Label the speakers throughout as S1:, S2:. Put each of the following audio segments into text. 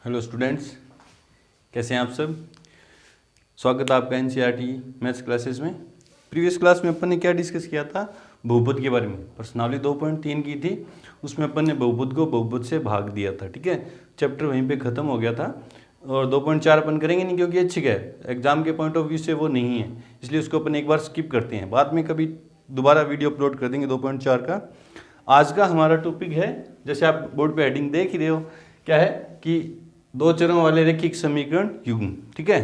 S1: Hello students, कैसे हैं आप सब। स्वागत है आपका एनसीईआरटी मैथ्स क्लासेस में। प्रीवियस क्लास में अपन ने क्या डिस्कस किया था, बहुपद के बारे में। प्रश्नावली 2.3 की थी, उसमें अपन ने बहुपद को बहुपद से भाग दिया था। ठीक है, चैप्टर वहीं पे ख़त्म हो गया था। और 2.4 अपन करेंगे नहीं क्योंकि अच्छी है, एग्जाम के पॉइंट ऑफ व्यू से वो नहीं है, इसलिए उसको अपन एक बार स्किप करते हैं। बाद में कभी दोबारा वीडियो अपलोड कर देंगे 2.4 का। आज का हमारा टॉपिक है, जैसे आप बोर्ड पे हेडिंग देख ही रहे हो, क्या है कि दो चरों वाले रैखिक समीकरण युग्म। ठीक है,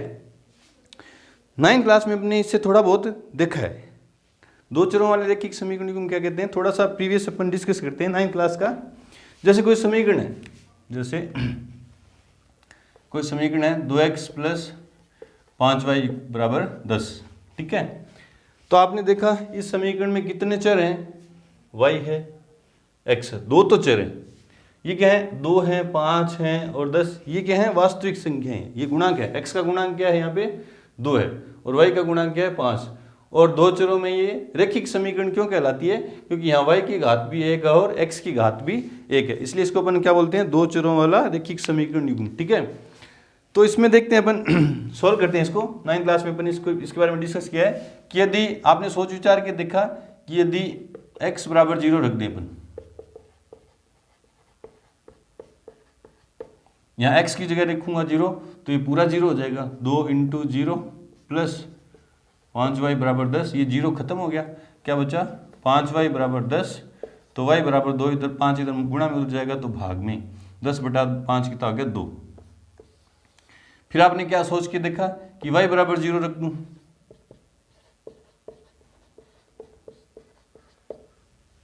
S1: 9th क्लास में अपने इससे थोड़ा बहुत देखा है। दो चरों वाले रैखिक समीकरण युग्म क्या कहते हैं, थोड़ा सा प्रीवियस अपन डिस्कस करते हैं 9th क्लास का। जैसे कोई समीकरण है, जैसे कोई समीकरण है 2x + 5y = 10। ठीक है, तो आपने देखा इस समीकरण में कितने चर हैं, y है, x है, दो तो चर हैं। ये क्या है, 2 हैं, 5 हैं और 10। ये क्या है, वास्तविक संख्या है, ये गुणांक है। x का गुणांक क्या है, यहाँ पे 2 है, और y का गुणांक क्या है, 5। और दो चरों में ये रैखिक समीकरण क्यों कहलाती है, क्योंकि यहाँ y की घात भी 1 है और x की घात भी 1 है, इसलिए इसको अपन क्या बोलते हैं, दो चरों वाला रैखिक समीकरण युग्म। ठीक है, तो इसमें देखते हैं अपन सॉल्व करते हैं इसको। 9th क्लास में अपन इसके बारे में डिस्कस किया है कि यदि आपने सोच विचार के देखा कि यदि x = 0 रख दें अपन, यहाँ x की जगह रखूंगा 0, तो ये पूरा 0 हो जाएगा। 2 × 0 + 5y = 10। ये 0 खत्म हो गया, क्या बचा, 5y = 10। तो y = 2, इधर 5 इधर गुणा में उधर जाएगा तो भाग में 10/5 कितना आ गया, 2। फिर आपने क्या सोच के देखा कि y = 0 रख दूं,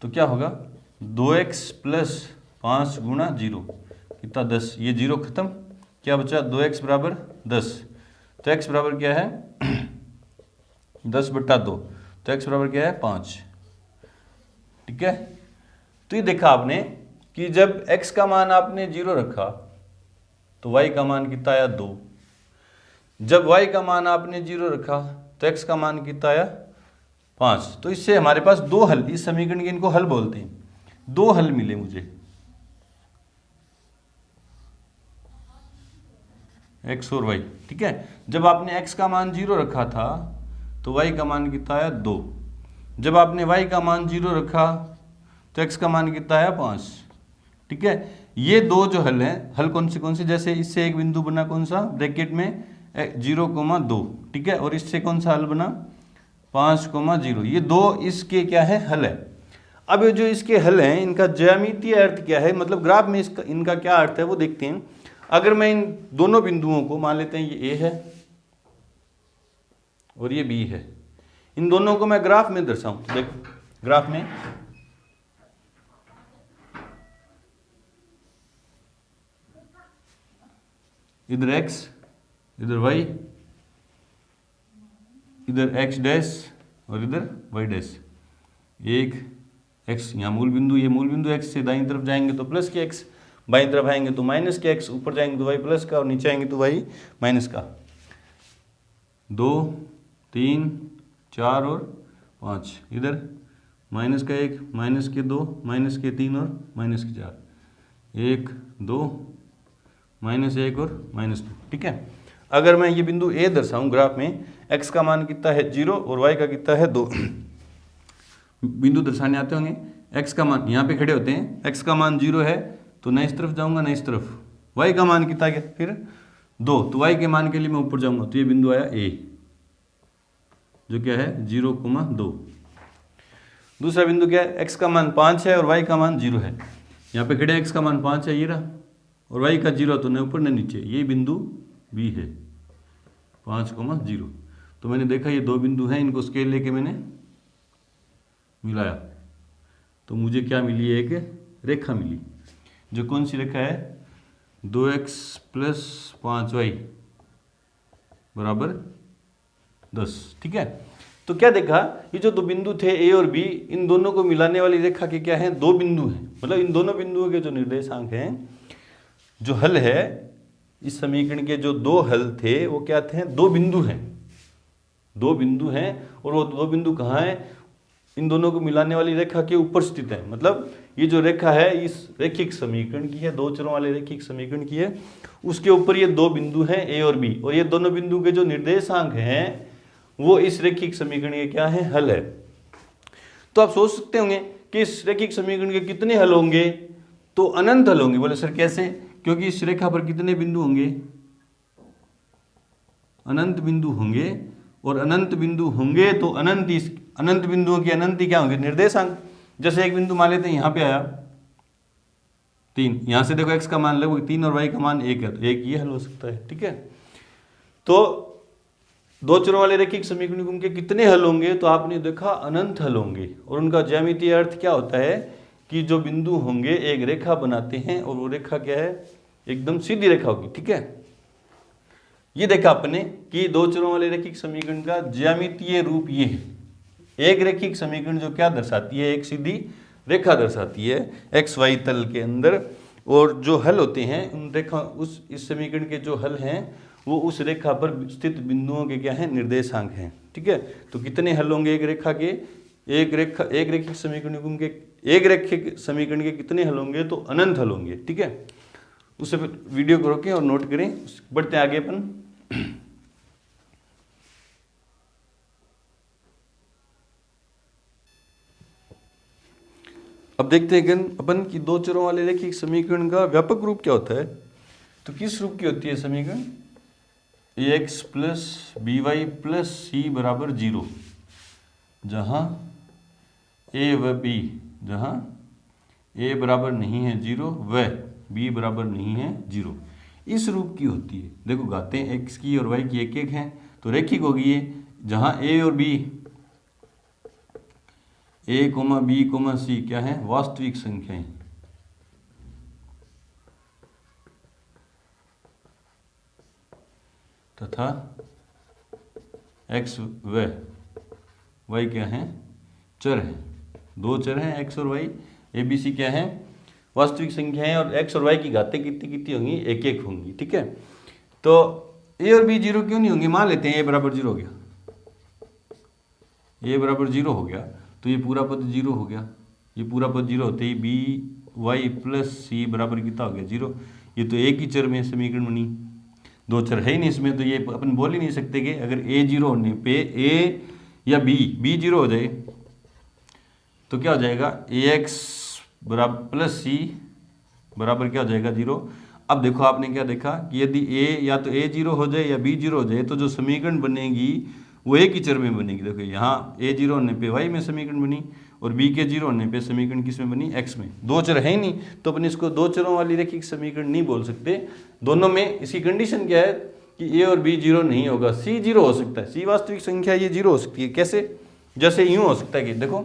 S1: तो क्या होगा, 2x + 5 × 0 कितना, 10। ये 0 खत्म, क्या बचा, 2x = 10। तो x बराबर क्या है 10/2, तो x बराबर क्या है, 5। ठीक है, तो ये देखा आपने कि जब x का मान आपने 0 रखा तो y का मान कितना आया, 2। जब y का मान आपने 0 रखा तो x का मान कितना आया, 5। तो इससे हमारे पास दो हल, इस समीकरण के इनको हल बोलते हैं, दो हल मिले मुझे, x और y। ठीक है, जब आपने x का मान 0 रखा था तो y का मान कितना आया, 2। जब आपने y का मान 0 रखा तो x का मान कितना आया, 5। ठीक है, ये दो जो हल हैं, हल कौन से, जैसे इससे एक बिंदु बना कौन सा, ब्रैकेट में 0,2। ठीक है, और इससे कौन सा हल बना, 5,0। ये दो इसके क्या है, हल है। अब ये जो इसके हल हैं, इनका ज्यामितीय अर्थ क्या है, मतलब ग्राफ में इनका क्या अर्थ है वो देखते हैं। अगर मैं इन दोनों बिंदुओं को मान लेते हैं, ये A है और ये B है, इन दोनों को मैं ग्राफ में दर्शाऊं, तो देखो ग्राफ में इधर x, इधर y, इधर x' और इधर y'। एक x यहाँ मूल बिंदु, ये मूल बिंदु x से दाईं तरफ जाएंगे तो प्लस के x, बाईं तरफ आएंगे तो माइनस के x, ऊपर जाएंगे तो y प्लस का और नीचे आएंगे तो y माइनस का। 2, 3, 4 और 5, इधर माइनस का 1, माइनस के 2, माइनस के 3 और माइनस के 4, 1, 2, -1 और -2। ठीक है, अगर मैं ये बिंदु A दर्शाऊं ग्राफ में, x का मान कितना है, 0 और y का कितना है, 2। बिंदु दर्शाने आते होंगे, x का मान यहाँ पे खड़े होते हैं, x का मान 0 है तो न इस तरफ जाऊंगा न इस तरफ, y का मान कितना है फिर 2, तो y के मान के लिए मैं ऊपर जाऊंगा, तो ये बिंदु आया A, जो क्या है 0,2। दूसरा बिंदु क्या है, x का मान 5 है और y का मान 0 है। यहाँ पे खड़े x का मान 5 है, ये रहा, और y का 0, तो न ऊपर न नीचे, ये बिंदु B है 5,0। तो मैंने देखा ये दो बिंदु हैं, इनको स्केल लेके मैंने मिलाया तो मुझे क्या मिली, एक रेखा मिली, जो कौन सी रेखा है, 2x + 5y = 10। ठीक है, तो क्या देखा, ये जो दो बिंदु थे A और B, इन दोनों को मिलाने वाली रेखा के क्या है, दो बिंदु हैं, मतलब इन दोनों बिंदुओं के जो निर्देशांक हैं, जो हल है इस समीकरण के, जो दो हल थे वो क्या थे, दो बिंदु हैं, दो बिंदु हैं। और वो दो बिंदु कहाँ हैं, इन दोनों को मिलाने वाली रेखा के ऊपर स्थित है। मतलब ये जो रेखा है इस रैखिक समीकरण की है, दो चरों वाले रैखिक समीकरण की है, उसके ऊपर ये दो बिंदु हैं ए और बी, और ये दोनों बिंदु के जो निर्देशांक हैं वो इस रैखिक समीकरण के क्या है, हल है। तो आप सोच सकते होंगे कि इस रैखिक समीकरण के कितने हल होंगे, तो अनंत हल होंगे। बोले सर कैसे? क्योंकि इस रेखा पर कितने बिंदु होंगे, अनंत बिंदु होंगे, और अनंत बिंदु होंगे तो अनंत बिंदुओं की अनंत क्या होंगे, निर्देशांक। जैसे एक बिंदु मान लेते हैं यहाँ पे आया 3, यहाँ से देखो x का मान लगभग 3 और y का मान 1 है, तो एक ये हल हो सकता है। ठीक है, तो दो चरों वाले रैखिक समीकरण के कितने हल होंगे, तो आपने देखा अनंत हल होंगे। और उनका ज्यामितीय अर्थ क्या होता है कि जो बिंदु होंगे एक रेखा बनाते हैं, और वो रेखा क्या है, एकदम सीधी रेखा होगी। ठीक है, ये देखा आपने कि दो चरों वाले रैखिक समीकरण का ज्यामितीय रूप ये है। एक रैखिक समीकरण जो क्या दर्शाती है, एक सीधी रेखा दर्शाती है एक्स वाई तल के अंदर, और जो हल होते हैं उन रेखा इस समीकरण के जो हल हैं वो उस रेखा पर स्थित बिंदुओं के क्या है, निर्देशांक हैं। ठीक है, तो कितने हल होंगे एक रेखा के, एक रैखिक समीकरण के कितने हल होंगे, तो अनंत हल होंगे। ठीक है, उससे वीडियो को रोकें और नोट करें, बढ़ते हैं आगे अपन। अब देखते हैं अपन कि दो चरों वाले रैखिक समीकरण का व्यापक रूप क्या होता है। तो किस रूप की होती है समीकरण, ax plus B Y plus C बराबर 0, जहाँ a व b, जहाँ a बराबर नहीं है 0 व b बराबर नहीं है 0, इस रूप की होती है। देखो घातें x की और y की एक एक हैं, तो रैखिक होगी ये, जहाँ a और b, a, b, c क्या है, वास्तविक संख्याएं, तथा x व y क्या है, चर है। दो चर हैं x और y, a b c क्या है, वास्तविक संख्याएं, और x और y की घातें कितनी कितनी होंगी, एक एक होंगी। ठीक है, तो a और b 0 क्यों नहीं होंगे, मान लेते हैं a बराबर 0 हो गया, a बराबर 0 हो गया, तो ये पूरा पद 0 हो गया। ये पूरा पद 0 होते ही बी वाई प्लस सी बराबर कितना हो गया, 0। ये तो एक ही चर में समीकरण बनी, दो चर है ही नहीं इसमें, तो ये अपन बोल ही नहीं सकते कि अगर a 0 होने पे a या b 0 हो जाए तो क्या हो जाएगा, ax बराबर प्लस सी बराबर क्या हो जाएगा, 0। अब देखो आपने क्या देखा कि यदि a या तो a 0 हो जाए या b 0 हो जाए, तो जो समीकरण बनेगी वो एक ही चर में बनेगी। देखो यहाँ a 0 होने पे y में समीकरण बनी, और b के 0 होने पे समीकरण किस में बनी, x में। दो चर है ही नहीं, तो अपन इसको दो चरों वाली रैखिक समीकरण नहीं बोल सकते। दोनों में इसकी कंडीशन क्या है कि a और b 0 नहीं होगा, c 0 हो सकता है, c वास्तविक संख्या ये 0 हो सकती है। कैसे, जैसे यूँ हो सकता है कि देखो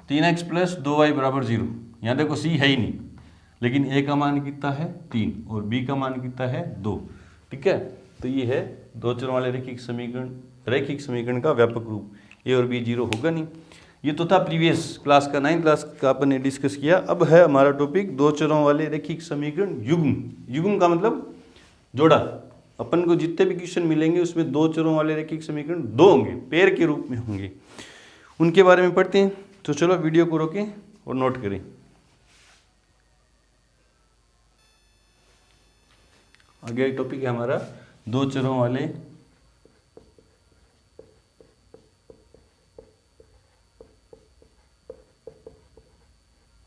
S1: 3x प्लस 2y बराबर 0, यहाँ देखो c है ही नहीं, लेकिन a का मान कितना है 3 और b का मान कितना है 2। ठीक है, तो ये है दो चरों वाले रैखिक समीकरण का व्यापक रूप। a और b 0 होगा नहीं। ये तो था प्रीवियस क्लास का 9th क्लास का अपन ने डिस्कस किया। अब है हमारा टॉपिक दो चरों वाले रैखिक समीकरण युग्म। युग्म का मतलब जोड़ा। अपन को जितने भी क्वेश्चन मिलेंगे उसमें दो चरों वाले रैखिक समीकरण दो होंगे, पेयर के रूप में होंगे। उनके बारे में पढ़ते हैं। तो चलो वीडियो को रोकें और नोट करें। आगे टॉपिक है हमारा दो चरों वाले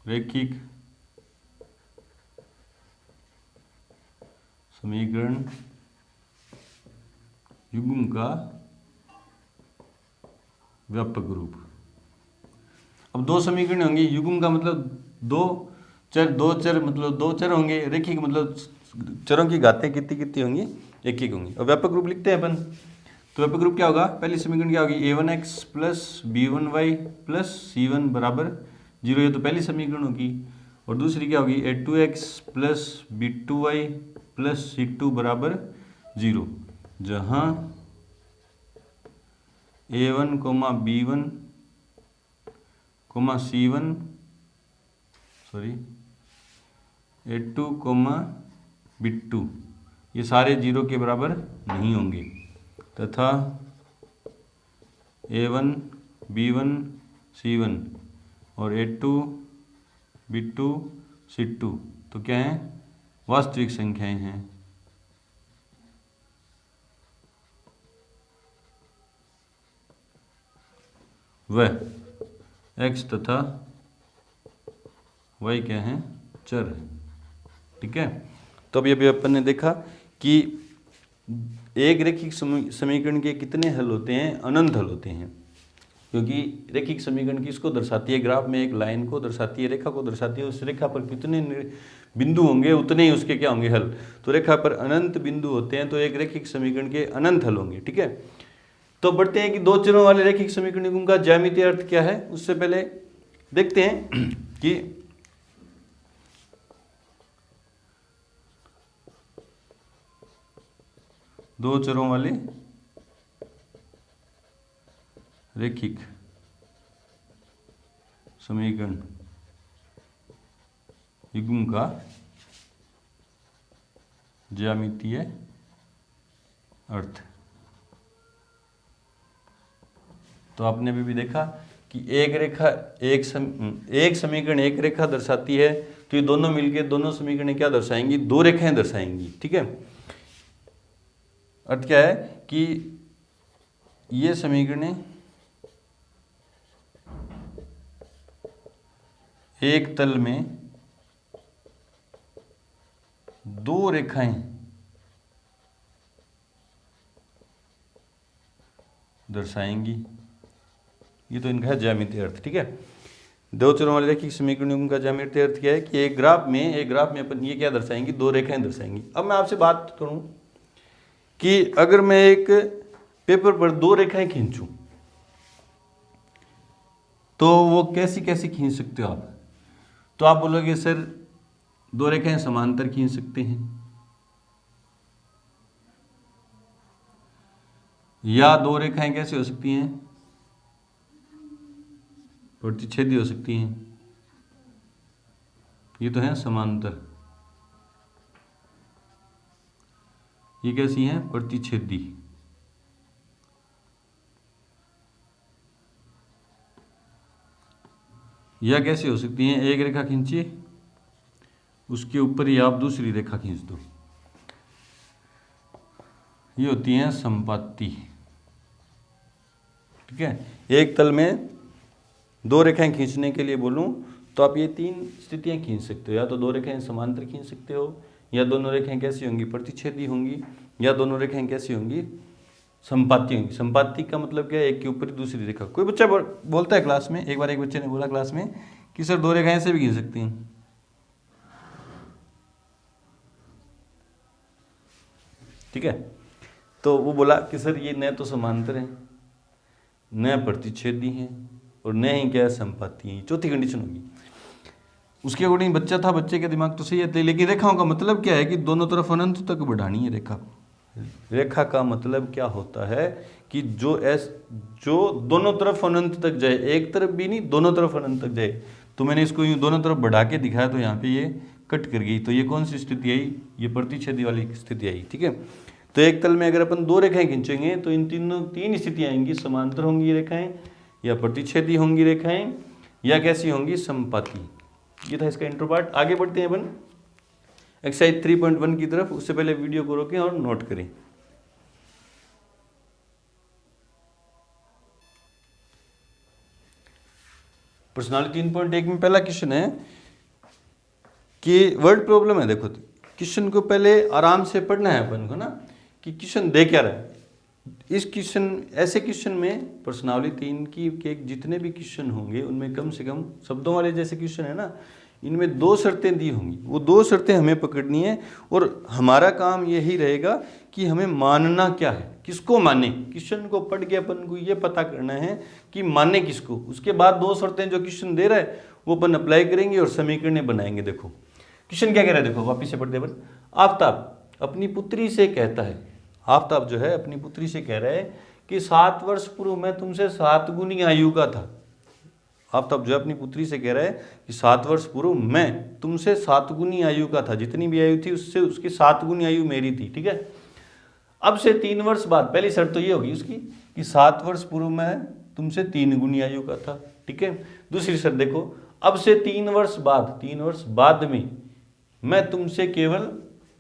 S1: रैखिक समीकरण युग्म का व्यापक रूप। अब दो समीकरण होंगे। युग्म का मतलब दो चर मतलब दो चर होंगे। रैखिक मतलब चरों की घातें कितनी कितनी होंगी, एक एक होंगी। और व्यापक रूप लिखते हैं अपन। तो व्यापक रूप क्या होगा, पहली समीकरण क्या होगी, a1x plus b1y plus c1 बराबर 0, ये तो पहली समीकरण होगी। और दूसरी क्या होगी, a2x plus b2y plus c2 बराबर 0, जहाँ a1 b1 c1 a2 b2 ये सारे 0 के बराबर नहीं होंगे, तथा a1 b1 C1 और A2 B2 C2 तो क्या है, वास्तविक संख्याएं हैं। वह x तथा y क्या है, चर है। ठीक है, तो अभी अपन ने देखा कि एक रैखिक समीकरण के कितने हल होते हैं, अनंत हल होते हैं, क्योंकि रैखिक समीकरण किसको दर्शाती है, ग्राफ में एक लाइन को दर्शाती है, रेखा को दर्शाती है। उस रेखा पर कितने बिंदु होंगे उतने ही उसके क्या होंगे, हल। तो रेखा पर अनंत बिंदु होते हैं तो एक रैखिक समीकरण के अनंत हल होंगे। ठीक है, तो बढ़ते हैं कि दो चरों वाले रैखिक समीकरण का ज्यामितीय अर्थ क्या है। उससे पहले देखते हैं कि दो चरों वाले रैखिक समीकरण युग्म का ज्यामितीय अर्थ। तो आपने अभी भी देखा कि एक रेखा एक समीकरण एक रेखा दर्शाती है, तो ये दोनों मिलके दोनों समीकरण क्या दर्शाएंगी, दो रेखाएं दर्शाएंगी। ठीक है, अर्थ क्या है कि ये समीकरण एक तल में दो रेखाएं दर्शाएंगी। ये तो इनका है ज्यामितीय अर्थ। ठीक है, दो चरों वाले रैखिक समीकरण का ज्यामितीय अर्थ क्या है कि एक ग्राफ में अपन ये क्या दर्शाएंगी, दो रेखाएं दर्शाएंगी। अब मैं आपसे बात करूं कि अगर मैं एक पेपर पर दो रेखाएं खींचूं तो वो कैसी कैसी खींच सकते हो आप। तो आप बोलोगे सर दो रेखाएं समांतर खींच सकते हैं, या दो रेखाएं कैसे हो सकती हैं, प्रतिच्छेदी हो सकती हैं। ये तो है समांतर, ये कैसी हैं, प्रतिच्छेदी। या कैसे हो सकती हैं, एक रेखा खींचिए उसके ऊपर ही आप दूसरी रेखा खींच दो, ये होती हैं संपाती। ठीक है, एक तल में दो रेखाएं खींचने के लिए बोलूं तो आप ये तीन स्थितियां खींच सकते हो, या तो दो रेखाएं समांतर खींच सकते हो, या दोनों रेखाएं कैसी होंगी, प्रतिच्छेदी होंगी, या दोनों रेखाएं कैसी होंगी, संपाती होंगी। संपाती का मतलब क्या है, एक के ऊपर दूसरी रेखा। कोई बच्चा बोलता है क्लास में, एक बार एक बच्चे ने बोला क्लास में कि सर दो रेखाएं ऐसे भी खींच सकती हैं। ठीक है, तो वो बोला कि सर ये न तो समांतर है, न प्रतिच्छेदी है, और न ही क्या संपाती है, चौथी कंडीशन होगी। उसके अकॉर्डिंग बच्चा था, बच्चे का दिमाग तो सही है, लेकिन रेखाओं का मतलब क्या है कि दोनों तरफ अनंत तक बढ़ानी है रेखा। रेखा का मतलब क्या होता है कि जो दोनों तरफ अनंत तक जाए, एक तरफ भी नहीं, दोनों तरफ अनंत तक जाए। तो मैंने इसको यूं दोनों तरफ बढ़ा के दिखाया, तो यहाँ पे ये कट कर गई, तो ये कौन सी स्थिति आई, ये प्रतिच्छेदी वाली स्थिति आई। ठीक है, तो एक तल में अगर अपन दो रेखाएं खींचेंगे तो इन तीन स्थितियां आएंगी, समांतर होंगी रेखाएं, या प्रतिच्छेदी होंगी रेखाएं, या कैसी होंगी, संपाती। ये था इसका इंट्रो पार्ट। आगे बढ़ते हैं अपन एक्सरसाइज 3.1 की तरफ। उससे पहले वीडियो को रोकें और नोट करें। पर्सनालिटी 3.1 में पहला क्वेश्चन है कि वर्ड प्रॉब्लम है। देखो क्वेश्चन को पहले आराम से पढ़ना है अपन को ना, कि क्वेश्चन दे क्या रहा है। इस क्वेश्चन, ऐसे क्वेश्चन में पर्सनालिटी 3 के जितने भी क्वेश्चन होंगे उनमें कम से कम शब्दों वाले जैसे क्वेश्चन है ना, इनमें दो शर्तें दी होंगी। वो दो शर्तें हमें पकड़नी है, और हमारा काम यही रहेगा कि हमें मानना क्या है, किसको माने। क्वेश्चन को पढ़ के अपन को ये पता करना है कि माने किसको। उसके बाद दो शर्तें जो क्वेश्चन दे रहा है वो अपन अप्लाई करेंगे और समीकरण बनाएंगे। देखो क्वेश्चन क्या कह रहा है, देखो वापिस से पढ़ते अपन। आफ्ताब अपनी पुत्री से कहता है, आफ्ताब जो है अपनी पुत्री से कह रहा है कि 7 वर्ष पूर्व मैं तुमसे 7 गुनी आयु का था। आफ्ताब जो है अपनी पुत्री से कह रहा है कि 7 वर्ष पूर्व मैं तुमसे 7 गुनी आयु का था, जितनी भी आयु थी उससे उसकी 7 गुनी आयु मेरी थी। ठीक है, अब से 3 वर्ष बाद, पहली शर्त तो ये होगी उसकी कि 7 वर्ष पूर्व मैं तुमसे 3 गुनी आयु का था। ठीक है। दूसरी शर्त देखो, अब से 3 वर्ष बाद में मैं तुमसे केवल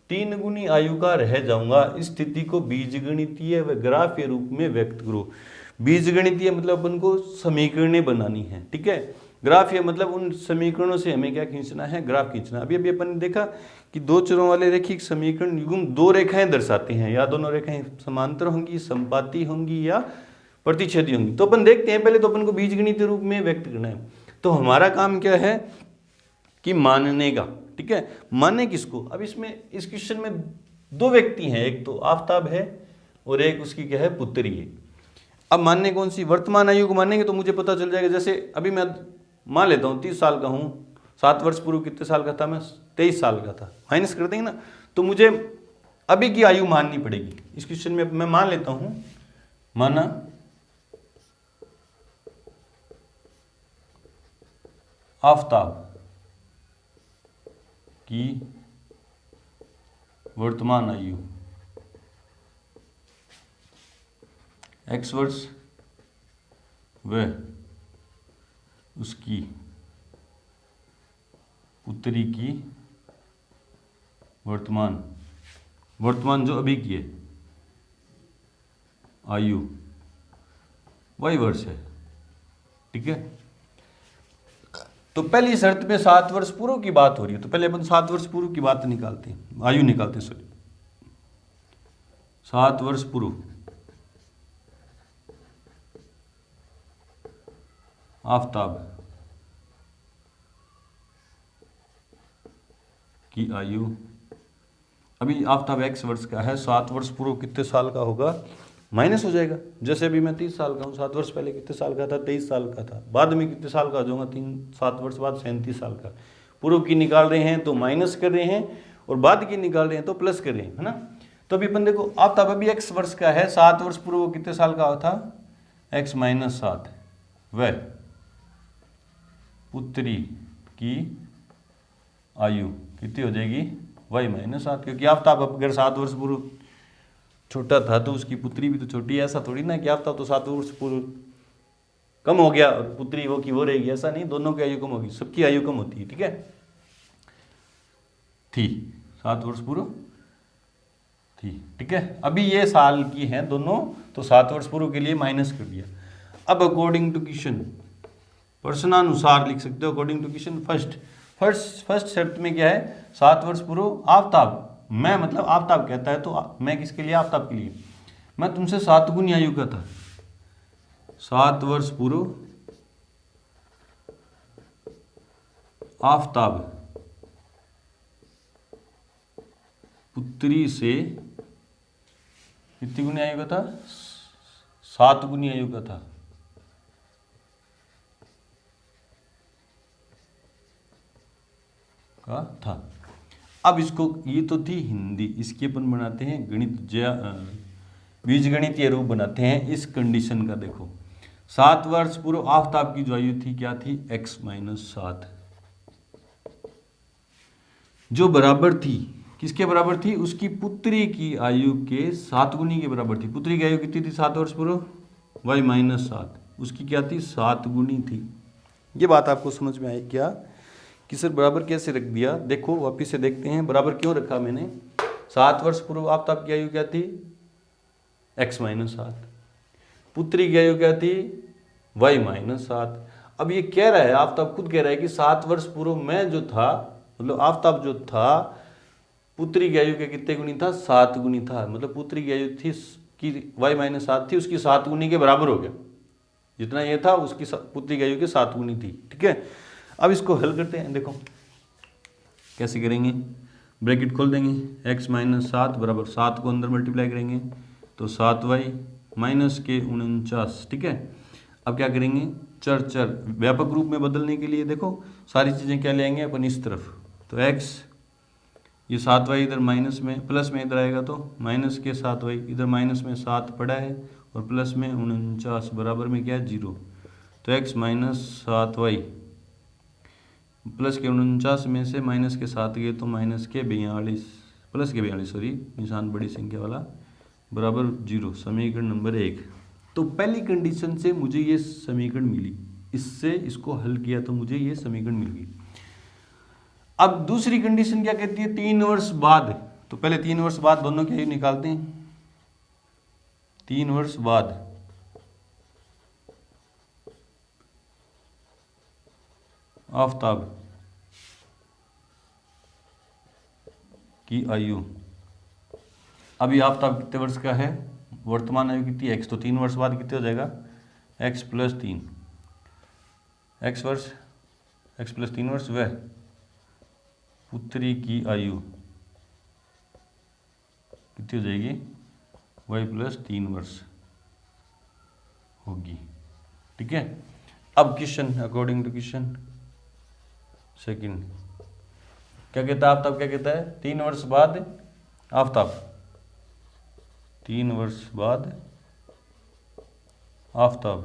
S1: 3 गुनी आयु का रह जाऊंगा। इस स्थिति को बीजगणितीय व ग्राफीय रूप में व्यक्त करो। बीजगणितीय मतलब अपन को समीकरणें बनानी है, ठीक है। ग्राफीय मतलब उन समीकरणों से हमें क्या खींचना है, ग्राफ खींचना। अभी अपन ने देखा कि 2 चरों वाले रैखिक समीकरण युग्म 2 रेखाएं दर्शाते हैं, या दोनों रेखाएं समांतर होंगी, समपाती होंगी या प्रतिच्छेदी होंगी। तो अपन देखते हैं, पहले तो अपन को बीजगणितीय रूप में व्यक्त करना है। तो हमारा काम क्या है कि मानने का, ठीक है। माने किसको? अब इसमें इस क्वेश्चन में 2 व्यक्ति हैं, एक तो आफताब है और एक उसकी क्या है, पुत्री है। अब मानने कौन सी? वर्तमान आयु को मानेंगे तो मुझे पता चल जाएगा। जैसे अभी मैं मान लेता हूँ 30 साल का हूँ, 7 वर्ष पूर्व कितने साल का था मैं? 23 साल का था। माइनस कर देंगे ना, तो मुझे अभी की आयु माननी पड़ेगी। इस क्वेश्चन में मैं मान लेता हूँ, माना आफताब की वर्तमान आयु x वर्ष व उसकी पुत्री की वर्तमान जो अभी की है आयु y वर्ष है, ठीक है। तो पहली शर्त में 7 वर्ष पूर्व की बात हो रही है, तो पहले अपन 7 वर्ष पूर्व की बात निकालते हैं, आयु निकालते हैं, सॉरी 7 वर्ष पूर्व आफताब की आयु। अभी आफताब x वर्ष का है, 7 वर्ष पूर्व कितने साल का होगा? माइनस हो जाएगा। जैसे अभी मैं 30 साल का हूँ, 7 वर्ष पहले कितने साल का था? 23 साल का था। बाद में कितने साल का हो जाऊंगा? 7 वर्ष बाद 37 साल का। पूर्व की निकाल रहे हैं तो माइनस कर रहे हैं, और बाद की निकाल रहे हैं तो प्लस कर रहे हैं, है ना। तो अभी अपन देखो, आफताब अभी x वर्ष का है, 7 वर्ष पूर्व कितने साल का था? x - 7 वह पुत्री की आयु कितनी हो जाएगी? y - 7, क्योंकि आफताब अगर 7 वर्ष पूर्व छोटा था तो उसकी पुत्री भी तो छोटी है। ऐसा थोड़ी ना कि आफताब तो 7 वर्ष पूर्व कम हो गया और पुत्री वो की वो रहेगी, ऐसा नहीं। दोनों की आयु कम होगी, सबकी आयु कम होती है, ठीक है। थी 7 वर्ष पूर्व थी, ठीक है। अभी ये साल की हैं दोनों, तो 7 वर्ष पूर्व के लिए माइनस कर दिया। अब अकॉर्डिंग टू क्वेश्चन, प्रश्नानुसार लिख सकते हो। अकॉर्डिंग टू क्वेश्चन फर्स्ट शर्त में क्या है? 7 वर्ष पूर्व आफताब, मैं मतलब आफताब कहता है तो मैं किसके लिए? आफताब के लिए। मैं तुमसे 7 गुनी आयु का था, 7 वर्ष पूर्व आफताब पुत्री से कितनी गुनी आयु का था? 7 गुनी आयु का था। अब इसको, ये तो थी हिंदी, इसकी अपन बनाते हैं बीजगणितीय रूप बनाते हैं इस कंडीशन का। देखो 7 वर्ष पूर्व आफताब की जो आयु थी क्या थी? x - 7, जो बराबर थी किसके बराबर थी? उसकी पुत्री की आयु के 7 गुनी के बराबर थी। पुत्री की आयु कितनी थी 7 वर्ष पूर्व? y - 7, उसकी क्या थी? 7 गुनी थी। ये बात आपको समझ में आई क्या कि सर बराबर कैसे रख दिया? देखो वापिस से देखते हैं, बराबर क्यों रखा मैंने। 7 वर्ष पूर्व आफताब की आयु क्या थी? x - 7, पुत्री की आयु क्या थी? y - 7। अब ये कह रहा है, आफताब खुद कह रहा है कि 7 वर्ष पूर्व मैं जो था, मतलब आफताब जो था, पुत्री की आयु के कितने गुनी था? 7 गुनी था। मतलब पुत्री की आयु थी कि y - 7 थी, उसकी 7 गुनी के बराबर हो गया। जितना ये था उसकी पुत्री की आयु के 7 गुनी थी, ठीक है। अब इसको हल करते हैं, देखो कैसे करेंगे। ब्रैकेट खोल देंगे, x - 7 बराबर 7 को अंदर मल्टीप्लाई करेंगे तो 7y - के 49, ठीक है। अब क्या करेंगे? चर व्यापक रूप में बदलने के लिए देखो सारी चीज़ें क्या ले आएंगे अपन इस तरफ, तो x, ये 7y इधर माइनस में, प्लस में इधर आएगा तो माइनस के 7y, इधर माइनस में 7 पड़ा है और प्लस में 49 बराबर में क्या है? 0। तो x - 7y प्लस के 49 में से माइनस के 7 गए तो माइनस के 42, प्लस के 42 सॉरी, निशान बड़ी संख्या वाला, बराबर 0। समीकरण नंबर 1। तो पहली कंडीशन से मुझे ये समीकरण मिली, इससे इसको हल किया तो मुझे ये समीकरण मिल गई। अब दूसरी कंडीशन क्या कहती है, 3 वर्ष बाद। तो पहले 3 वर्ष बाद दोनों के निकालते हैं। 3 वर्ष बाद आफताब की आयु, अभी आफताब कितने वर्ष का है, वर्तमान आयु कितनी है x, तो 3 वर्ष बाद कितने हो जाएगा x प्लस 3, x वर्ष, x प्लस 3 वर्ष, वह पुत्री की आयु कितनी हो जाएगी y प्लस 3 वर्ष होगी। ठीक है। अब question, according to question second क्या कहता है, आफताब क्या कहता है, 3 वर्ष बाद आफताब, 3 वर्ष बाद आफताब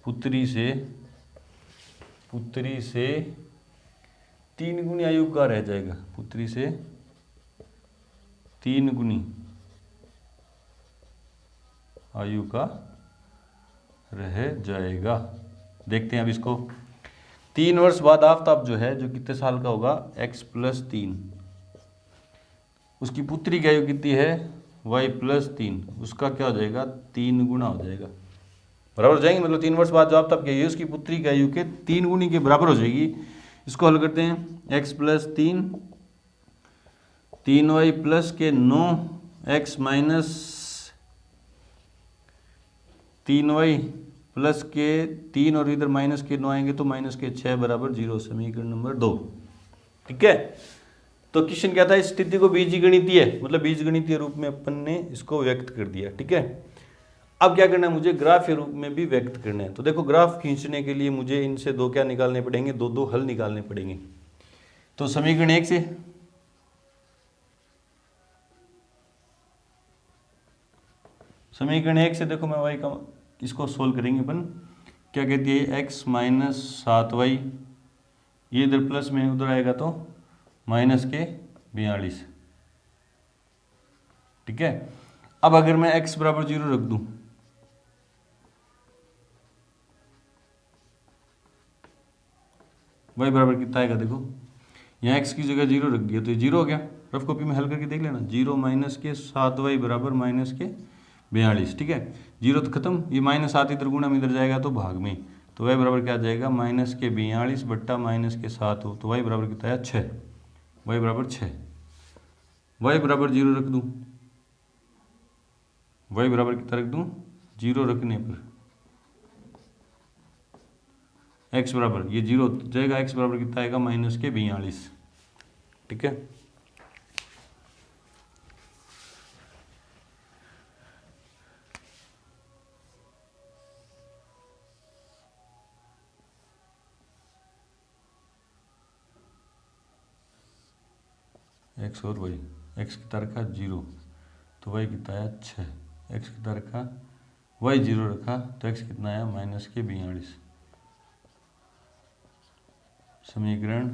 S1: पुत्री से 3 गुनी आयु का रह जाएगा, पुत्री से 3 गुनी आयु का रह जाएगा। देखते हैं अब इसको। 3 वर्ष बाद आफताब जो है, जो कितने साल का होगा, x प्लस 3, उसकी पुत्री की आयु कितनी है y प्लस 3, उसका क्या हो जाएगा 3 गुना हो जाएगा, बराबर हो जाएंगे। मतलब 3 वर्ष बाद जो आफताब की आयु उसकी पुत्री की आयु के 3 गुनी के बराबर हो जाएगी। इसको हल करते हैं, x प्लस 3, 3y प्लस के 9, x माइनस 3y प्लस के 3 और इधर माइनस के 9 आएंगे तो माइनस के 6 बराबर 0, समीकरण नंबर 2। ठीक है। तो क्वेश्चन क्या था, इस स्थिति को बीजगणितीय, मतलब बीजगणितीय रूप में अपन ने इसको व्यक्त कर दिया। ठीक है। अब क्या करना है, मुझे ग्राफ के रूप में भी व्यक्त करना है। तो देखो, ग्राफ खींचने के लिए मुझे इनसे दो क्या निकालने पड़ेंगे, दो हल निकालने पड़ेंगे। तो समीकरण 1 से, समीकरण 1 से देखो, मैं y का इसको सोल्व करेंगे अपन। क्या कहती है, x माइनस 7y, ये इधर प्लस में उधर आएगा तो माइनस के 42। ठीक है। अब अगर मैं x बराबर 0 रख दूं, y बराबर कितना आएगा, देखो यहाँ x की जगह 0 रख दिया तो ये 0 हो गया। रफ कॉपी में हल करके देख लेना, 0 माइनस के 7y बराबर माइनस के 42। ठीक है। 0 तो खत्म, ये माइनस 7 इधर गुणा में इधर जाएगा तो भाग में, तो y बराबर क्या आ जाएगा, माइनस के 42 बट्टा माइनस के 7 हो, तो y बराबर कितना है 6, y बराबर 6। y बराबर 0 रख दूं, y बराबर कितना रख दूं, 0 रखने पर x बराबर, ये 0 जाएगा, x बराबर कितना आएगा, माइनस के 42। ठीक है। x और y, x कितना रखा 0 तो y कितना आया 6, x कितना रखा, y 0 रखा तो x कितना आया माइनस के 42। समीकरण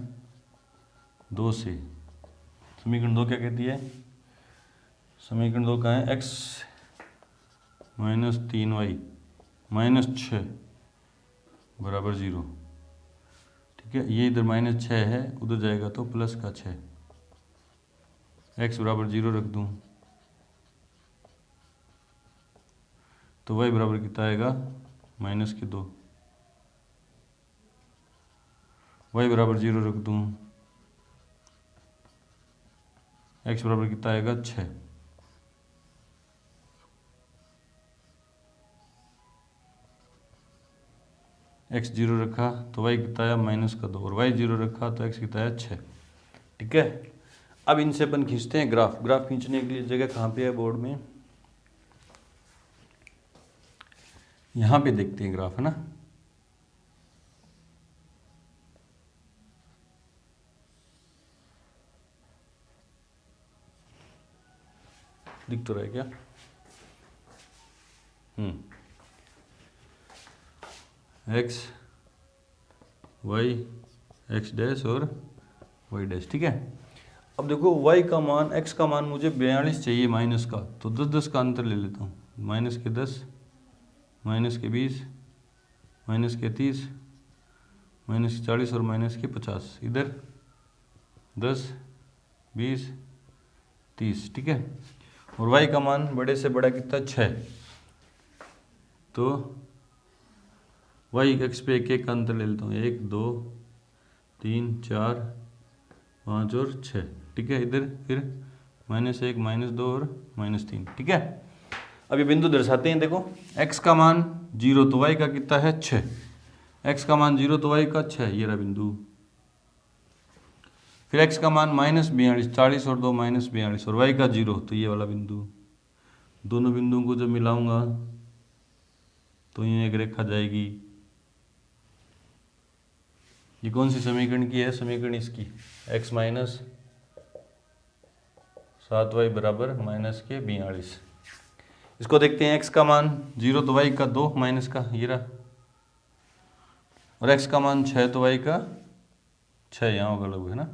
S1: 2 से, समीकरण 2 क्या कहती है, समीकरण 2 का है x माइनस 3y माइनस 6 बराबर 0। ठीक है। ये इधर माइनस 6 है, उधर जाएगा तो प्लस का 6, x बराबर 0 रख दूं तो y बराबर कितना आएगा, माइनस के 2, y बराबर 0 रख दूं, x बराबर कितना आएगा 6, x 0 रखा तो y कितना आया माइनस का 2, और y 0 रखा तो x कितना आया 6। ठीक है। अब इनसे अपन खींचते हैं ग्राफ। ग्राफ खींचने के लिए जगह कहाँ पे है बोर्ड में, यहाँ पे देखते हैं ग्राफ, है ना। दिख तो रहा है क्या, x y x डैश और y डैश। ठीक है। अब देखो y का मान, x का मान मुझे 42 चाहिए माइनस का, तो 10 10 का अंतर ले लेता हूँ, माइनस के 10 माइनस के 20, माइनस के 30, माइनस के 40 और माइनस के 50। इधर 10, 20, 30, ठीक है। और y का मान बड़े से बड़ा कितना 6, तो y एक्स पे एक एक का अंतर ले लेता हूँ, 1, 2, 3, 4, 5 और 6, ठीक है। इधर फिर -1, -2 और -3, ठीक है। अब ये बिंदु दर्शाते हैं, देखो x का मान 0 तो y का कितना है 6, x का मान 0 तो y का 6, ये रहा बिंदु। फिर x का मान -42, 40 और 2 -42 और y का 0, तो ये वाला बिंदु। दोनों बिंदुओं को जब मिलाऊंगा तो ये एक रेखा जाएगी। ये कौन सी समीकरण की है? समीकरण इसकी, x माइनस 7y बराबर -42। इसको देखते हैं, x का मान 0 तो y का 2 माइनस का ये रहा, और x का मान 6 तो y का 6, यहाँ होगा लगभग, है ना।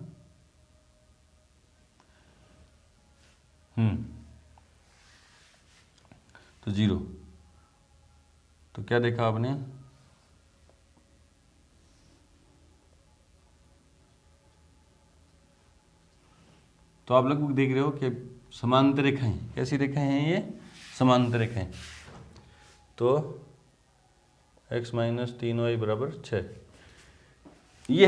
S1: तो 0, तो क्या देखा आपने? तो आप लगभग देख रहे हो कि समांतर रेखाएं, कैसी रेखाएं हैं ये? समांतर रेखाएं। तो x माइनस 3y बराबर 6, ये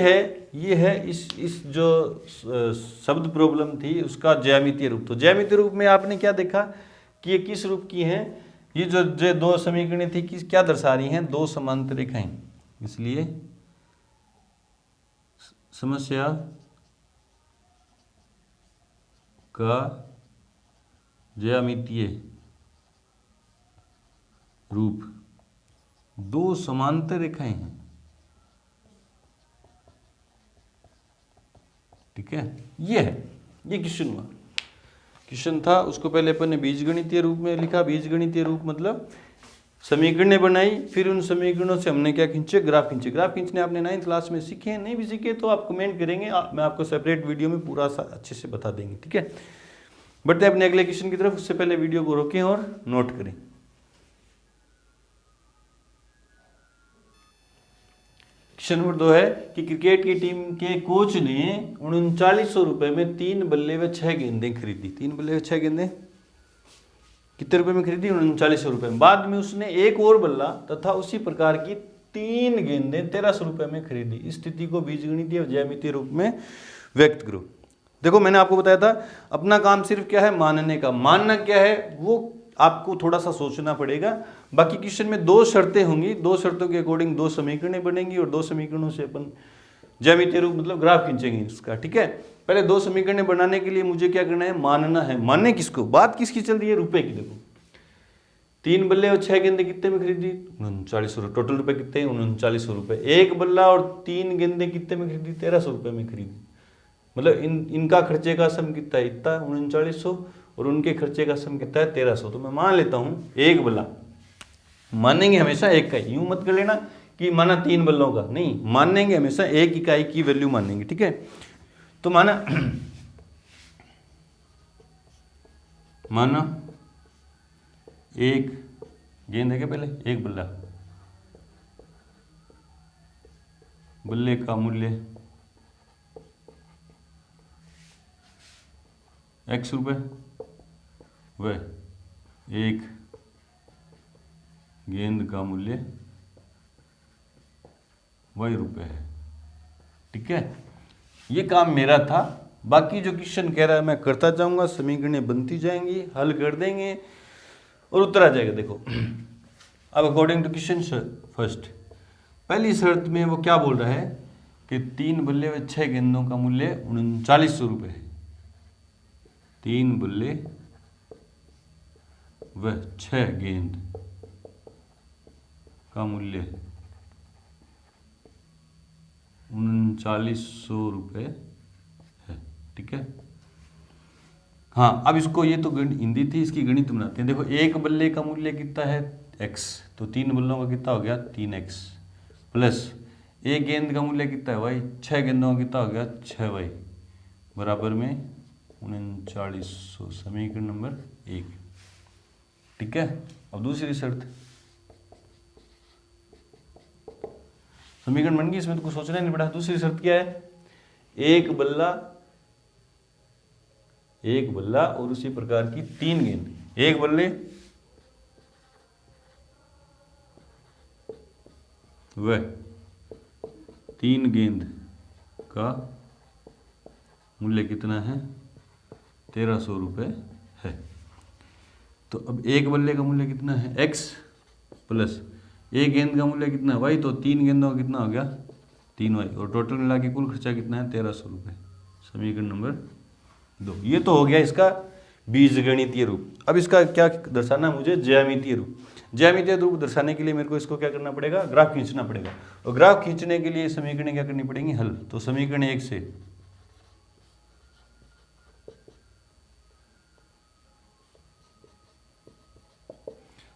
S1: है इस जो शब्द प्रॉब्लम थी उसका ज्यामितीय रूप। तो ज्यामितीय रूप में आपने क्या देखा कि ये किस रूप की हैं? ये जो दो समीकरणें थी किस क्या दर्शा रही हैं? दो समांतर रेखाएं। इसलिए समस्या का ज्यामितीय रूप दो समांतर रेखाएं हैं, ठीक है। ये क्वेश्चन हुआ, क्वेश्चन था, उसको पहले अपन ने बीजगणितीय रूप में लिखा। बीजगणितीय रूप मतलब समीकरणें बनाई, फिर उन समीकरणों से हमने क्या खींचे? ग्राफ खींचे। ग्राफ खींचने आपने 9th क्लास में सीखे हैं, नहीं भी सीखे तो आप कमेंट करेंगे, मैं आपको सेपरेट वीडियो में पूरा अच्छे से बता देंगे, ठीक है। बढ़ते अपने अगले क्वेश्चन की तरफ, उससे पहले वीडियो को रोकें और नोट करें। क्वेश्चन नंबर 2 है कि क्रिकेट की टीम के कोच ने 3900 रुपए में 3 बल्ले व 6 गेंदें खरीदी। 3 बल्ले व 6 गेंदें कितने रुपए में खरीदी? 3900 रुपए में। बाद में उसने एक और बल्ला तथा उसी प्रकार की 3 गेंदें 1300 रुपए में खरीदी। इस स्थिति को बीजगणितीय और ज्यामितीय रूप में व्यक्त करो। देखो मैंने आपको बताया था, अपना काम सिर्फ क्या है? मानने का। मानना क्या है वो आपको थोड़ा सा सोचना पड़ेगा। बाकी क्वेश्चन में 2 शर्तें होंगी, 2 शर्तों के अकॉर्डिंग 2 समीकरणें बनेंगी और 2 समीकरणों से अपन ज्यामितीय रूप मतलब ग्राफ खींचेंगे इसका, ठीक है। पहले 2 समीकरणें बनाने के लिए मुझे क्या करना है? मानना है। मानने किसको? बात किसकी चल रही है? रुपए की। देखो 3 बल्ले और 6 गेंदें कितने में खरीदी? 3900 रुपये। टोटल रुपए कितने हैं? 3900 रुपये। एक बल्ला और 3 गेंदें कितने में खरीदी? 1300 रुपये में खरीदी। मतलब इनका खर्चे का सम कितना है? इतना 3900, और उनके खर्चे का सम कितना है? 1300। तो मैं मान लेता हूँ एक बल्ला, मानेंगे हमेशा एक का, यूं मत कर लेना कि माना 3 बल्लों का, नहीं, मानेंगे हमेशा एक इकाई की वैल्यू मानेंगे, ठीक है। तो माना एक गेंद है क्या? पहले एक बल्ला, बल्ले का मूल्य x रुपये, वह एक गेंद का मूल्य y रुपये है, ठीक है। ये काम मेरा था। बाकी जो क्वेश्चन कह रहा है मैं करता जाऊंगा, समीकरणें बनती जाएंगी, हल कर देंगे और उत्तर आ जाएगा। देखो अब अकॉर्डिंग टू क्वेश्चन फर्स्ट, पहली शर्त में वो क्या बोल रहा है कि 3 बल्ले व 6 गेंदों का मूल्य 3900 रुपये है। 3 बल्ले व 6 गेंद का मूल्य 3900 रुपये है, ठीक है। हाँ, अब इसको, ये तो हिंदी थी, इसकी गणित बनाते हैं। देखो एक बल्ले का मूल्य कितना है? x, तो 3 बल्लों का कितना हो गया? 3x, प्लस एक गेंद का मूल्य कितना है? y, 6 गेंदों का कितना हो गया? 6y, बराबर में 3900। समीकरण नंबर 1, ठीक है। अब दूसरी शर्त, समीकरण बन गई, इसमें तो कुछ सोचना ही नहीं पड़ा। दूसरी शर्त क्या है, एक बल्ला और उसी प्रकार की 3 गेंद, एक बल्ले व 3 गेंद का मूल्य कितना है, 1300 रुपये है। तो अब एक बल्ले का मूल्य कितना है, x प्लस एक गेंद का मूल्य कितना है, y, तो 3 गेंदों का कितना हो गया, 3y, और टोटल मिला के कुल खर्चा कितना है, 1300 रुपये। समीकरण नंबर 2। ये तो हो गया इसका बीजगणितीय रूप। अब इसका क्या दर्शाना है मुझे, ज्यामितीय रूप। ज्यामितीय रूप दर्शाने के लिए मेरे को इसको क्या करना पड़ेगा, ग्राफ खींचना पड़ेगा, और ग्राफ खींचने के लिए समीकरण क्या करनी पड़ेंगी, हल। तो समीकरण 1 से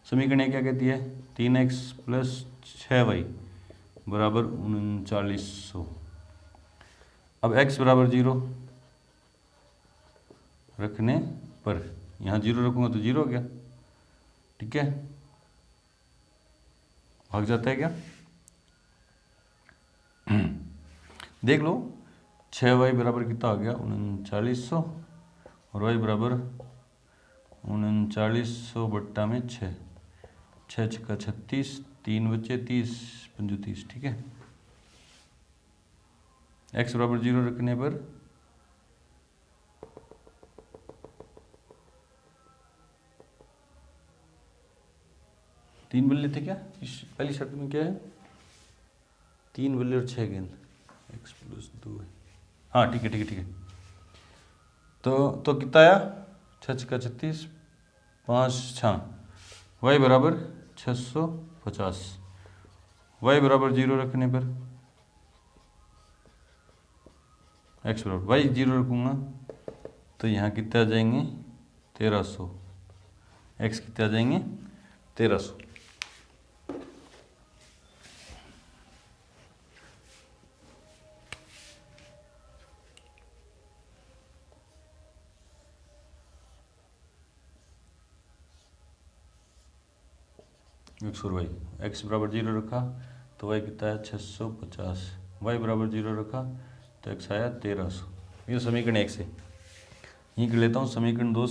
S1: समीकरण 1 क्या कहती है, 3x प्लस 6y बराबर 3900। अब x बराबर 0 रखने पर, यहाँ 0 रखूँगा तो 0 हो गया, ठीक है, भाग जाता है क्या, देख लो, 6y बराबर कितना हो गया, 3900, और y बराबर 3900 बट्टा में 6, 6 छक्का 36, 3 बचे 30, 5 30, ठीक है। x बराबर 0 रखने पर तीन बल्ले थे क्या, इस पहली शर्त में क्या है, 3 बल्ले और 6 गेंद, x प्लस 2 है, हाँ ठीक है ठीक है ठीक है। तो कितना आया, 6 छक्का 36, 5 6, y बराबर 650, y बराबर 0 रखने पर, x बराबर y 0 रखूँगा तो यहाँ कितने आ जाएंगे, 1300, x कितने आ जाएंगे, 1300। x और y, x बराबर 0 रखा तो y कितना है 650, y बराबर 0 रखा तो x आया 1300। ये समीकरण 1 से। यहीं कर लेता हूँ समीकरण 2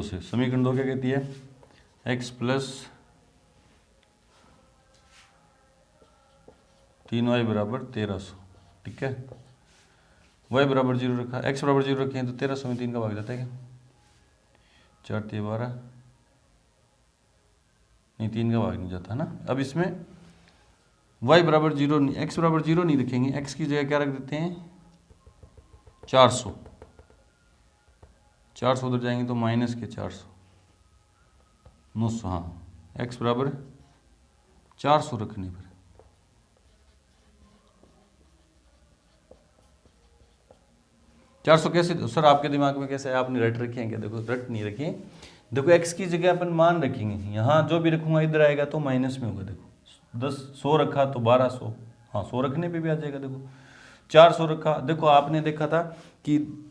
S1: से। समीकरण 2 क्या कहती है, x प्लस 3y बराबर 1300, ठीक है। y बराबर 0 रखा, x बराबर 0 रखे हैं तो 1300 में 3 का भाग जाता है क्या, 4 3 12, नहीं 3 का भाग नहीं जाता है ना। अब इसमें y बराबर 0 नहीं, x बराबर 0 नहीं रखेंगे, x की जगह क्या रख देते हैं 400, 400 उधर जाएंगे तो माइनस के 400, 900, हाँ x बराबर 400 रखने पर, कैसे सर आपके दिमाग में कैसे है, आपने रट रखे हैं क्या, देखो रट नहीं रखे, देखो x की जगह अपन मान रखेंगे, यहाँ जो भी रखूंगा इधर आएगा तो माइनस में होगा। देखो 100 रखा तो 1200, हाँ 100 रखने पे भी आ जाएगा। देखो 400 रखा, देखो आपने देखा था कि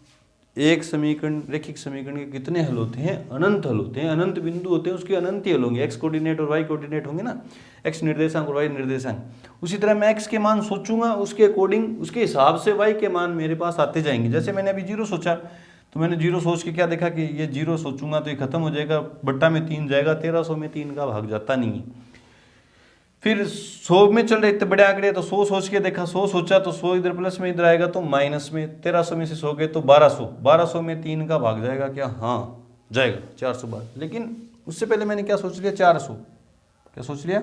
S1: एक समीकरण, रैखिक समीकरण के कितने हल होते हैं, अनंत हल होते हैं, अनंत बिंदु होते हैं, उसके अनंत ही हल होंगे, x कोऑर्डिनेट और y कोऑर्डिनेट होंगे ना, x निर्देशांक और y निर्देशांक। उसी तरह मैं x के मान सोचूंगा, उसके अकॉर्डिंग, उसके हिसाब से y के मान मेरे पास आते जाएंगे। जैसे मैंने अभी 0 सोचा तो मैंने 0 सोच के क्या देखा कि ये 0 सोचूंगा तो ये खत्म हो जाएगा, बट्टा में 3 जाएगा, 1300 में 3 का भाग जाता नहीं है। फिर 100 में चल रहे इतने बड़े आंकड़े, तो 100 सोच के देखा, 100 सोचा तो 100 इधर प्लस में, इधर आएगा तो माइनस में, 1300 में से 100 गए तो 1200 में 3 का भाग जाएगा क्या, हाँ जाएगा 400 बार। लेकिन उससे पहले मैंने क्या सोच लिया, 400, क्या सोच लिया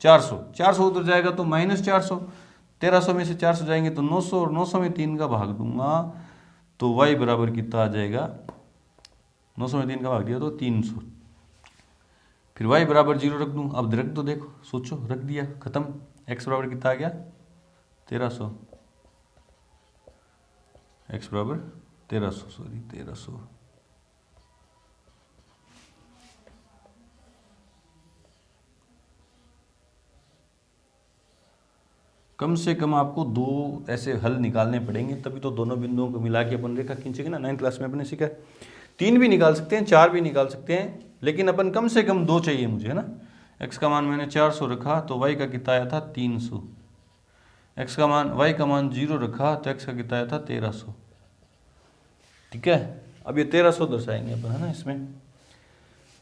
S1: 400 उधर जाएगा तो माइनस 400, 1300 में से 400 जाएंगे तो 900, और 900 में 3 का भाग दूंगा तो y बराबर कितना आ जाएगा, 900 में 3 का भाग दिया तो 300। फिर y बराबर 0 रख दूँ, अब रख दो, देखो सोचो, रख दिया, खत्म। x बराबर कितना आ गया 1300, x बराबर 1300। कम से कम आपको 2 ऐसे हल निकालने पड़ेंगे, तभी तो दोनों बिंदुओं को मिला के अपन रेखा खींचेंगे ना। 9th क्लास में अपने सीखा है। 3 भी निकाल सकते हैं, 4 भी निकाल सकते हैं, लेकिन अपन कम से कम 2 चाहिए मुझे, है ना। x का मान मैंने 400 रखा तो y का कितना आया था 300। x का मान y का मान 0 रखा तो x का कितना आया था 1300। ठीक है, अब ये 1300 दर्शाएंगे अपन, है ना इसमें।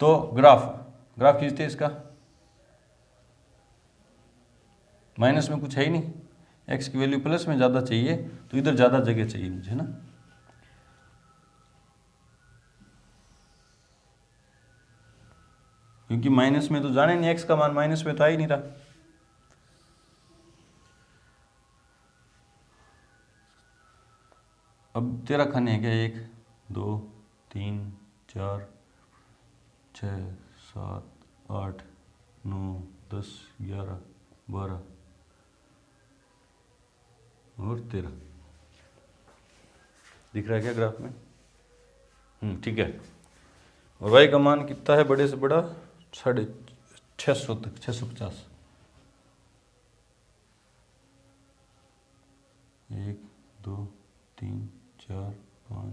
S1: तो ग्राफ खींचते हैं इसका। माइनस में कुछ है ही नहीं, x की वैल्यू प्लस में ज़्यादा चाहिए तो इधर ज़्यादा जगह चाहिए मुझे, ना। क्योंकि माइनस में तो जाने नहीं, x का मान माइनस में तो आ ही नहीं रहा। अब 13 खाने हैं क्या, 1 2 3 4 6 7 8 9 10 11 12 और 13। दिख रहा है क्या ग्राफ में? ठीक है। और y का मान कितना है, बड़े से बड़ा 650 तक, 650। 1 2 3 4 5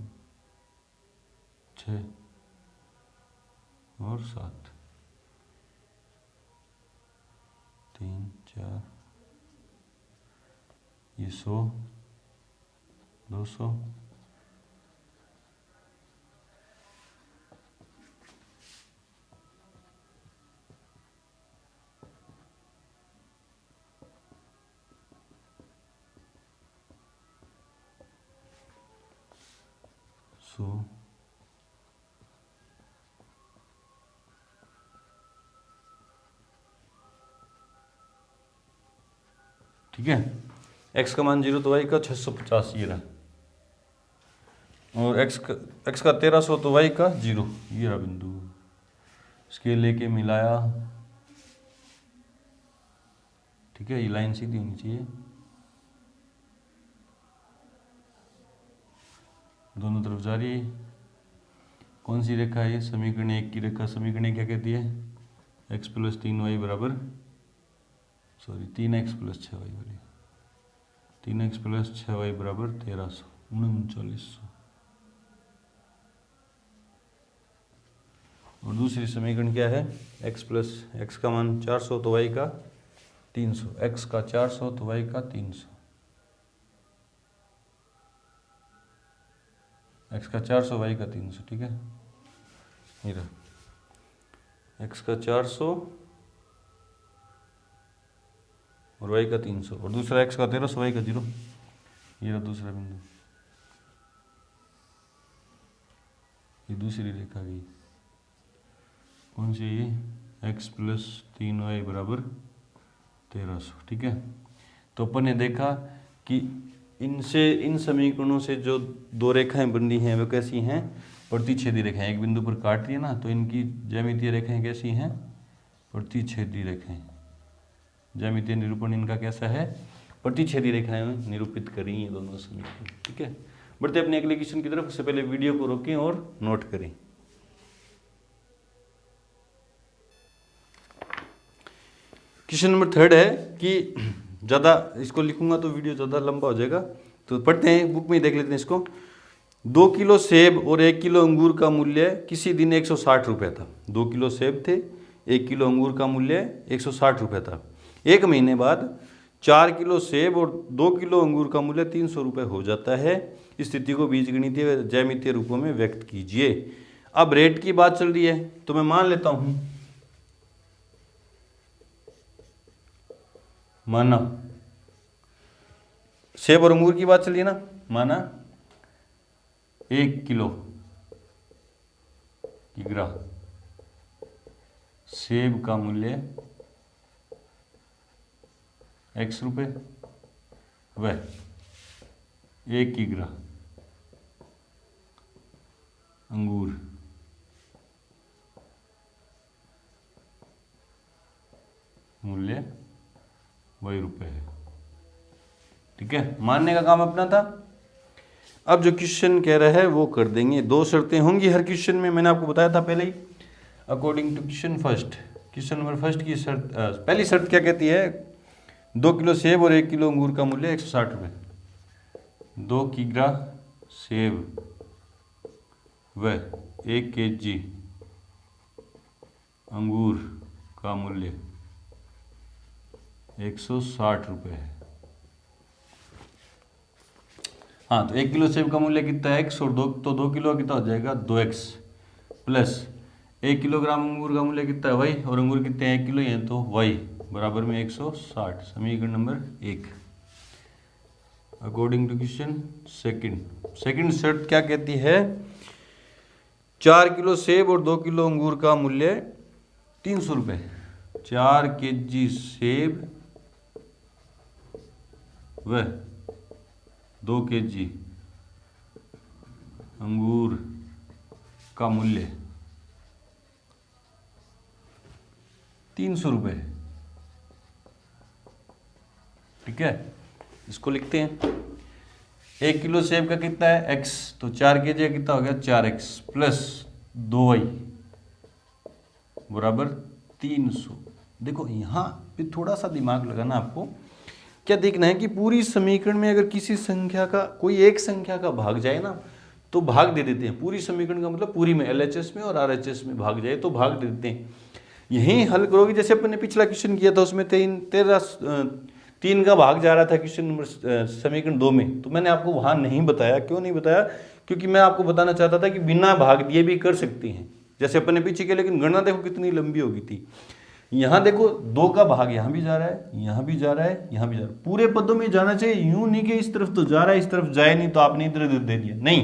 S1: 6 और 7 3 4, ये 100 200 100 ठीक है। x का मान 0 तो y का 650 ये रहा, और x का 1300 तो y का 0 ये रहा बिंदु। इसके लेके मिलाया, ठीक है। ये लाइन सीधी होनी चाहिए, दोनों तरफ जा रही है। कौन सी रेखा है ये? समीकरण 1 की रेखा। समीकरण क्या कहती है? x + 3y बराबर 3x + 6y वाली। 3x + 6y बराबर 1300 3900। और दूसरी समीकरण क्या है? x का मान 400 तो y का 300। x का 400 तो y का 300। x का 400 y का 300, ठीक है। ये रहा x का 400 और y का 300, और दूसरा x का 1300 y का 0। ये रहा दूसरा बिंदु, ये दूसरी रेखा गई। कौन सी ये? x + 3y बराबर 1300, ठीक है। तो अपन ने देखा कि इन समीकरणों से जो 2 रेखाएं बनी हैं वो कैसी हैं? प्रतिच्छेदी रेखाएं। एक बिंदु पर काट रही है ना, तो इनकी ज्यामितीय रेखाएं कैसी हैं? प्रतिच्छेदी रेखाएं। ज्यामितीय निरूपण इनका कैसा है? प्रतिच्छेदी रेखाएं निरूपित करी ये दोनों समीकरण, ठीक है। बढ़ते अपने अगले क्वेश्चन की तरफ। उससे पहले वीडियो को रोकें और नोट करें। क्वेश्चन नंबर 3 है कि ज़्यादा इसको लिखूंगा तो वीडियो ज़्यादा लंबा हो जाएगा, तो पढ़ते हैं, बुक में ही देख लेते हैं इसको। 2 किलो सेब और 1 किलो अंगूर का मूल्य किसी दिन 160 रुपये था। 2 किलो सेब थे, 1 किलो अंगूर का मूल्य 160 रुपये था। 1 महीने बाद 4 किलो सेब और 2 किलो अंगूर का मूल्य 300 रुपये हो जाता है। इस स्थिति को बीजगणितीय ज्यामितीय रूपों में व्यक्त कीजिए। अब रेट की बात चल रही है, तो मैं मान लेता हूँ, माना सेब और अंगूर की बात चल रही है ना, माना 1 किलो किग्रा सेब का मूल्य x रुपये, वह 1 किग्रा अंगूर मूल्य वही रुपये है, ठीक है। मानने का काम अपना था। अब जो क्वेश्चन कह रहा है वो कर देंगे। 2 शर्तें होंगी हर क्वेश्चन में, मैंने आपको बताया था पहले ही। According to question first, question number first की शर्त, पहली शर्त क्या कहती है? 2 किलो सेब और 1 किलो अंगूर का मूल्य 160 रुपये। 2 किग्रा सेब व 1 kg अंगूर का मूल्य 160 रुपये है। हाँ, तो 1 किलो सेब का मूल्य कितना है x, और 2 किलो का कितना हो जाएगा 2x, प्लस 1 किलोग्राम अंगूर का मूल्य कितना है y, और अंगूर कितने हैं 1 किलो हैं, तो y बराबर में 160। समीकरण नंबर 1 अकॉर्डिंग टू क्वेश्चन सेकंड शर्त क्या कहती है, 4 किलो सेब और 2 किलो अंगूर का मूल्य 300 रुपये। 4 kg सेब व 2 kg अंगूर का मूल्य 300 रुपये। ठीक है, इसको लिखते हैं। 1 किलो सेब का कितना है x, तो 4 kg का कितना हो गया 4x प्लस 2y बराबर 300। देखो यहाँ पे थोड़ा सा दिमाग लगाना आपको। क्या देखना है कि पूरी समीकरण में अगर किसी संख्या का कोई एक संख्या का भाग जाए ना, तो भाग दे देते हैं। पूरी समीकरण का मतलब पूरी में LHS में और RHS में भाग जाए तो भाग दे देते हैं। यहीं हल करोगे, जैसे अपन ने पिछला क्वेश्चन किया था उसमें 3 का भाग जा रहा था क्वेश्चन नंबर समीकरण 2 में, तो मैंने आपको वहां नहीं बताया। क्यों नहीं बताया? क्योंकि मैं आपको बताना चाहता था कि बिना भाग दिए भी कर सकते हैं, जैसे अपन ने पीछे किया, लेकिन गणना देखो कितनी लंबी हो गई थी। यहाँ देखो 2 का भाग यहाँ भी जा रहा है, यहाँ भी जा रहा है, यहाँ भी जा रहा है। पूरे पदों में जाना चाहिए, यूं नहीं कि इस तरफ तो जा रहा है इस तरफ जाए नहीं तो आपने इधर इधर दे दिया। नहीं,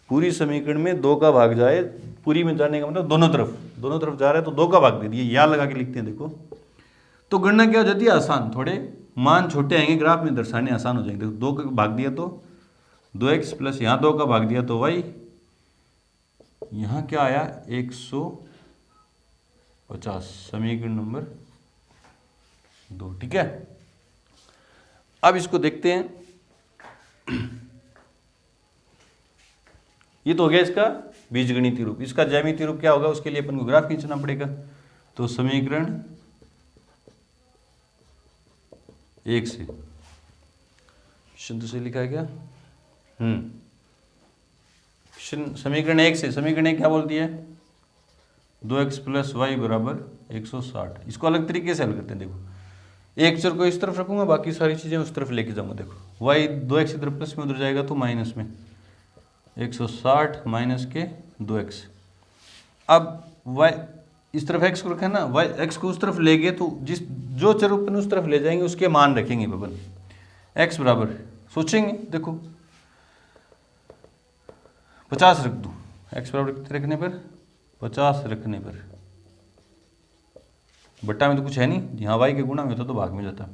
S1: पूरी समीकरण में 2 का भाग जाए, पूरी में जाने का मतलब दोनों तरफ जा रहा है तो 2 का भाग दे दिए। याद लगा के लिखते हैं देखो, तो गणना क्या हो जाती है आसान। थोड़े मान छोटे आएंगे, ग्राफ में दर्शाने आसान हो जाएंगे। देखो 2 का भाग दिया तो 2x प्लस यहाँ 2 का भाग दिया तो y, यहाँ क्या आया 150। समीकरण नंबर 2। ठीक है, अब इसको देखते हैं। ये तो हो गया इसका बीजगणितीय रूप। इसका ज्यामितीय रूप क्या होगा, उसके लिए अपन को ग्राफ खींचना पड़ेगा। तो समीकरण 1 से शुद्ध से लिखा है क्या? समीकरण 1 से, समीकरण 1 क्या बोलती है 2x प्लस वाई बराबर 160। इसको अलग तरीके से हल करते हैं। देखो एक चर को इस तरफ रखूंगा, बाकी सारी चीजें उस तरफ लेके जाऊंगा। देखो y 2x इधर प्लस में उधर जाएगा तो माइनस में 160 माइनस के 2x। अब y इस तरफ x को रखा है ना, y x को उस तरफ ले गए तो जो चर अपन उस तरफ ले जाएंगे उसके मान रखेंगे बबन। x बराबर सोचेंगे, देखो 50 रख दूं, x बराबर कितने रखने पर 50 रखने पर, बट्टा में तो कुछ है नहीं, यहाँ y के गुणा में होता तो भाग में जाता।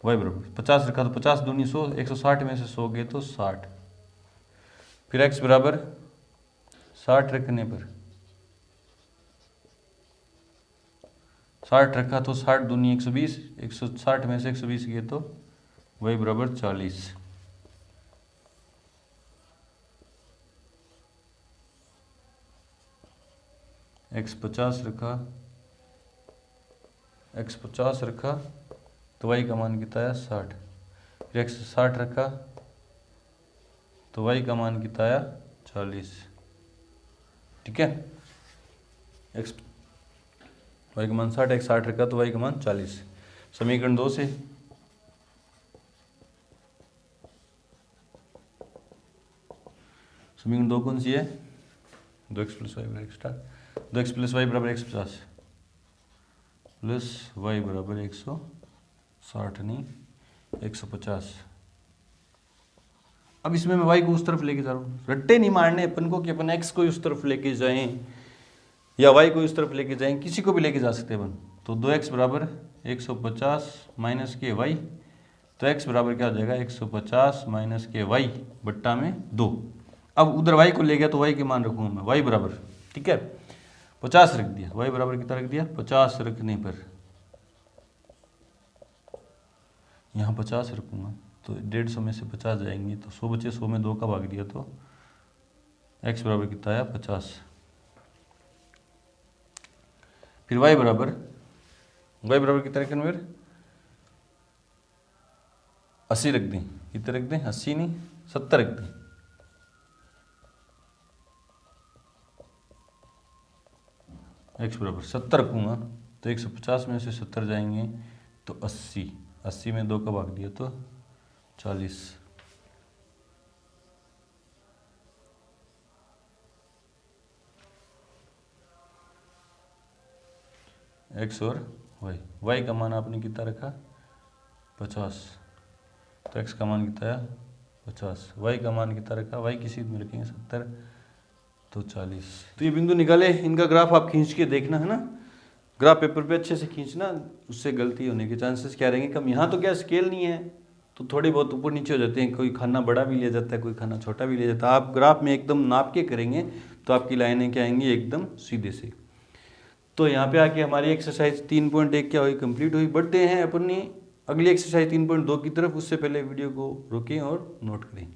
S1: y बराबर 50 रखा तो 50 दूनी 100, 160 में से 100 गए तो 60। फिर x बराबर 60 रखने पर 60 रखा तो 60 दूनी 120, 160 में से 120 गए तो y बराबर 40। x 50 रखा, x 50 रखा तो y का मान कितना आया 60। फिर x 60 रखा तो y का मान कितना आया 40। ठीक है, x y का मान 60, x 60 रखा तो y का मान 40। समीकरण 2 से समीकरण 2 कौन सी है 2x प्लस वाई बराबर एक्स्ट्रा 2x प्लस वाई बराबर 150 प्लस वाई बराबर 160 नहीं 150। अब इसमें मैं y को उस तरफ लेके जा रहा हूँ। रट्टे नहीं मारने अपन को कि अपन x को उस तरफ लेके जाएं या y को उस तरफ लेके जाएं, किसी को भी लेके जा सकते हैं अपन। तो 2x बराबर 150 माइनस के y, तो x बराबर क्या हो जाएगा 150 माइनस के y बट्टा में 2। अब उधर y को ले गया तो y के मान रखूंगा मैं, y बराबर ठीक है 50 रख दिया, y बराबर कितना रख दिया 50 रखने पर यहाँ 50 रखूंगा तो 150 में से 50 जाएंगे तो 100 बचे, 100 में 2 का भाग दिया तो x बराबर कितना आया 50। फिर y बराबर कितना रखने पर 80 रख दें, कितने रख दें, 80 नहीं 70 रख दें। x बराबर 70 रखूँगा तो 150 में से 70 जाएंगे तो 80, 80 में 2 का भाग दिया तो 40। x और y का मान आपने कितना रखा 50, तो x का मान कितना है 50, y का मान कितना रखा, y की सीध में रखेंगे 70 तो 40। तो ये बिंदु निकाले, इनका ग्राफ आप खींच के देखना है ना, ग्राफ पेपर पे अच्छे से खींचना, उससे गलती होने के चांसेस क्या रहेंगे कम। यहाँ तो क्या स्केल नहीं है तो थोड़े बहुत ऊपर नीचे हो जाते हैं, कोई खाना बड़ा भी लिया जाता है, कोई खाना छोटा भी लिया जाता है। आप ग्राफ में एकदम नाप के करेंगे तो आपकी लाइनें क्या आएंगी एकदम सीधे से। तो यहाँ पे आके हमारी एक्सरसाइज 3.1 क्या हुई, कंप्लीट हुई। बढ़ते हैं अपनी अगली एक्सरसाइज 3.2 की तरफ। उससे पहले वीडियो को रोकें और नोट करें।